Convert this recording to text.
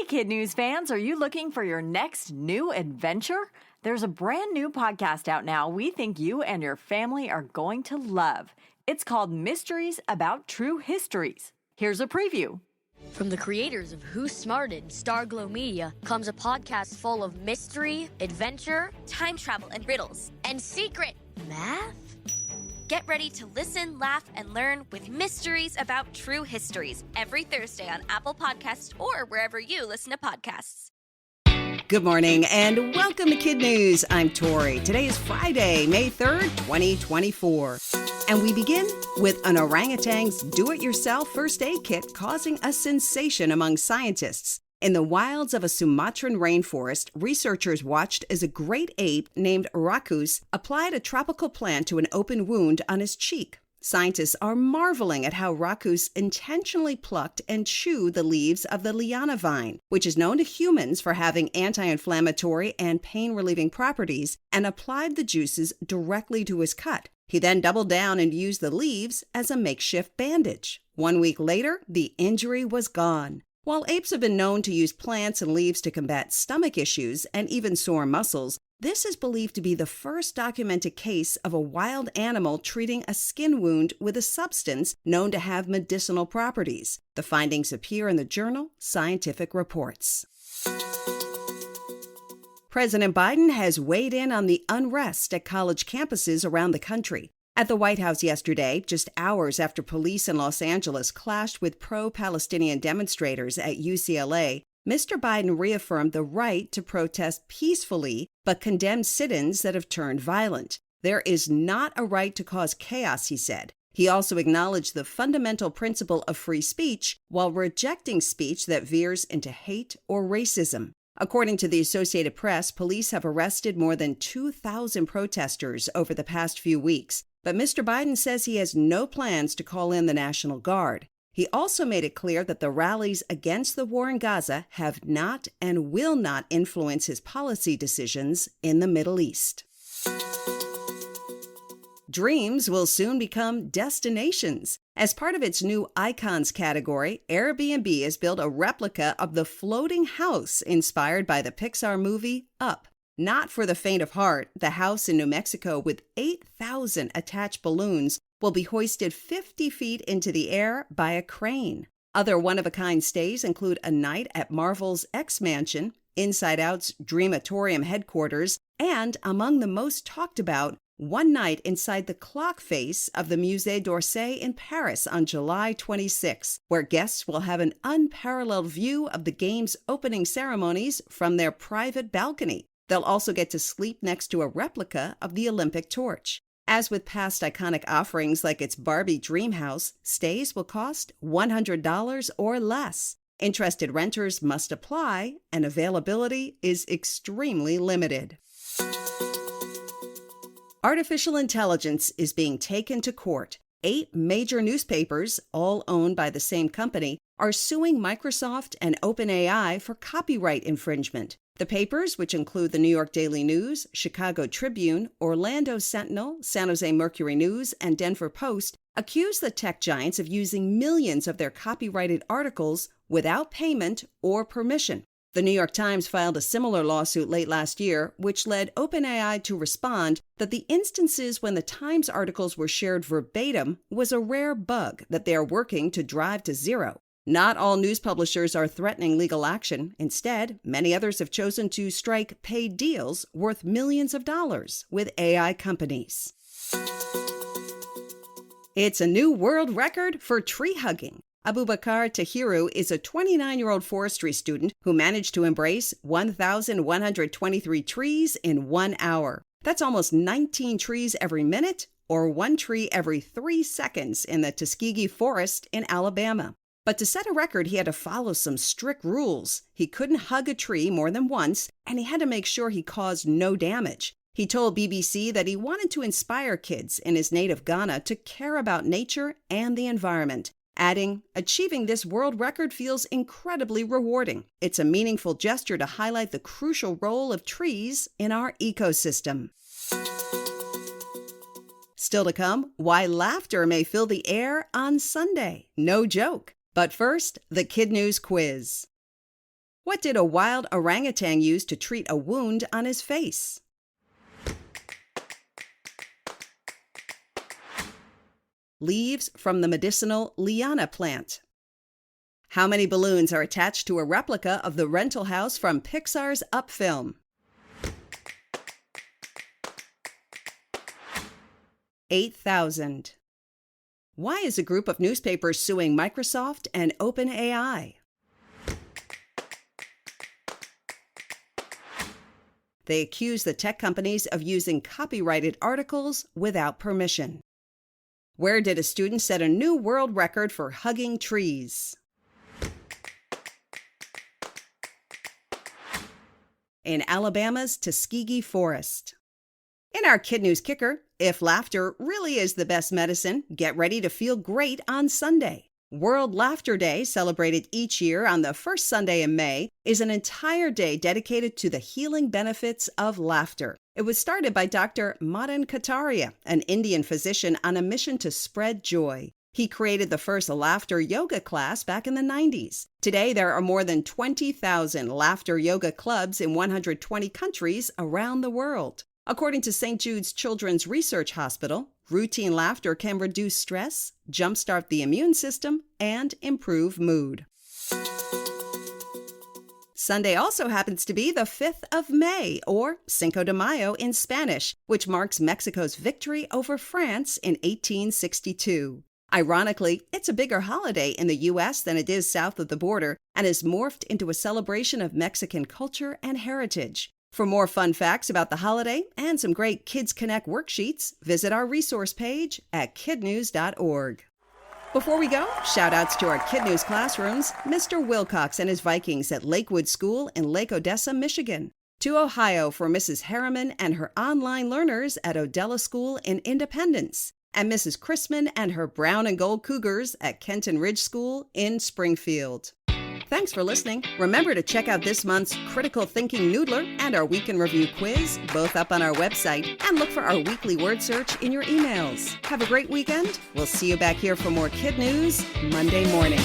KidNuz fans, are you looking for your next new adventure? There's a brand new podcast out now we think you and your family are going to love. It's called Mysteries About True Histories. Here's a preview. From the creators of Who Smarted and Starglow Media comes a podcast full of mystery, adventure, time travel and riddles, and secret math. Get ready to listen, laugh, and learn with Mysteries About True Histories every Thursday on Apple Podcasts or wherever you listen to podcasts. Good morning and welcome to KidNuz. I'm Tori. Today is Friday, May 3rd, 2024. And we begin with an orangutan's do-it-yourself first aid kit causing a sensation among scientists. In the wilds of a Sumatran rainforest, researchers watched as a great ape named Racus applied a tropical plant to an open wound on his cheek. Scientists are marveling at how Racus intentionally plucked and chewed the leaves of the liana vine, which is known to humans for having anti-inflammatory and pain-relieving properties, and applied the juices directly to his cut. He then doubled down and used the leaves as a makeshift bandage. 1 week later, the injury was gone. While apes have been known to use plants and leaves to combat stomach issues and even sore muscles, this is believed to be the first documented case of a wild animal treating a skin wound with a substance known to have medicinal properties. The findings appear in the journal Scientific Reports. President Biden has weighed in on the unrest at college campuses around the country. At the White House yesterday, just hours after police in Los Angeles clashed with pro-Palestinian demonstrators at UCLA, Mr. Biden reaffirmed the right to protest peacefully, but condemned sit-ins that have turned violent. There is not a right to cause chaos, he said. He also acknowledged the fundamental principle of free speech while rejecting speech that veers into hate or racism. According to the Associated Press, police have arrested more than 2,000 protesters over the past few weeks. But Mr. Biden says he has no plans to call in the National Guard. He also made it clear that the rallies against the war in Gaza have not and will not influence his policy decisions in the Middle East. Dreams will soon become destinations. As part of its new Icons category, Airbnb has built a replica of the floating house inspired by the Pixar movie Up. Not for the faint of heart, the house in New Mexico with 8,000 attached balloons will be hoisted 50 feet into the air by a crane. Other one-of-a-kind stays include a night at Marvel's X Mansion, Inside Out's Dreamatorium headquarters, and, among the most talked about, one night inside the clock face of the Musée d'Orsay in Paris on July 26, where guests will have an unparalleled view of the game's opening ceremonies from their private balcony. They'll also get to sleep next to a replica of the Olympic torch. As with past iconic offerings like its Barbie Dream House, stays will cost $100 or less. Interested renters must apply, and availability is extremely limited. Artificial intelligence is being taken to court. 8 major newspapers, all owned by the same company, are suing Microsoft and OpenAI for copyright infringement. The papers, which include the New York Daily News, Chicago Tribune, Orlando Sentinel, San Jose Mercury News, and Denver Post, accuse the tech giants of using millions of their copyrighted articles without payment or permission. The New York Times filed a similar lawsuit late last year, which led OpenAI to respond that the instances when the Times articles were shared verbatim was a rare bug that they are working to drive to zero. Not all news publishers are threatening legal action. Instead, many others have chosen to strike paid deals worth millions of dollars with AI companies. It's a new world record for tree hugging. Abubakar Tahiru is a 29-year-old forestry student who managed to embrace 1,123 trees in 1 hour. That's almost 19 trees every minute, or 1 tree every 3 seconds in the Tuskegee Forest in Alabama. But to set a record, he had to follow some strict rules. He couldn't hug a tree more than once, and he had to make sure he caused no damage. He told BBC that he wanted to inspire kids in his native Ghana to care about nature and the environment, adding, "Achieving this world record feels incredibly rewarding. It's a meaningful gesture to highlight the crucial role of trees in our ecosystem." Still to come, why laughter may fill the air on Sunday. No joke. But first, the KidNuz quiz. What did a wild orangutan use to treat a wound on his face? Leaves from the medicinal liana plant. How many balloons are attached to a replica of the rental house from Pixar's Up film? 8,000. Why is a group of newspapers suing Microsoft and OpenAI? They accuse the tech companies of using copyrighted articles without permission. Where did a student set a new world record for hugging trees? In Alabama's Tuskegee Forest. In our KidNuz Kicker, if laughter really is the best medicine, get ready to feel great on Sunday. World Laughter Day, celebrated each year on the first Sunday in May, is an entire day dedicated to the healing benefits of laughter. It was started by Dr. Madan Kataria, an Indian physician on a mission to spread joy. He created the first laughter yoga class back in the 90s. Today, there are more than 20,000 laughter yoga clubs in 120 countries around the world. According to St. Jude's Children's Research Hospital, routine laughter can reduce stress, jumpstart the immune system, and improve mood. Sunday also happens to be the 5th of May, or Cinco de Mayo in Spanish, which marks Mexico's victory over France in 1862. Ironically, it's a bigger holiday in the U.S. than it is south of the border and has morphed into a celebration of Mexican culture and heritage. For more fun facts about the holiday and some great Kids Connect worksheets, visit our resource page at kidnuz.org. Before we go, shout-outs to our KidNuz classrooms, Mr. Wilcox and his Vikings at Lakewood School in Lake Odessa, Michigan. To Ohio for Mrs. Harriman and her online learners at Odella School in Independence. And Mrs. Chrisman and her Brown and Gold Cougars at Kenton Ridge School in Springfield. Thanks for listening. Remember to check out this month's Critical Thinking Noodler and our Week in Review quiz, both up on our website, and look for our weekly word search in your emails. Have a great weekend. We'll see you back here for more Kid News Monday morning.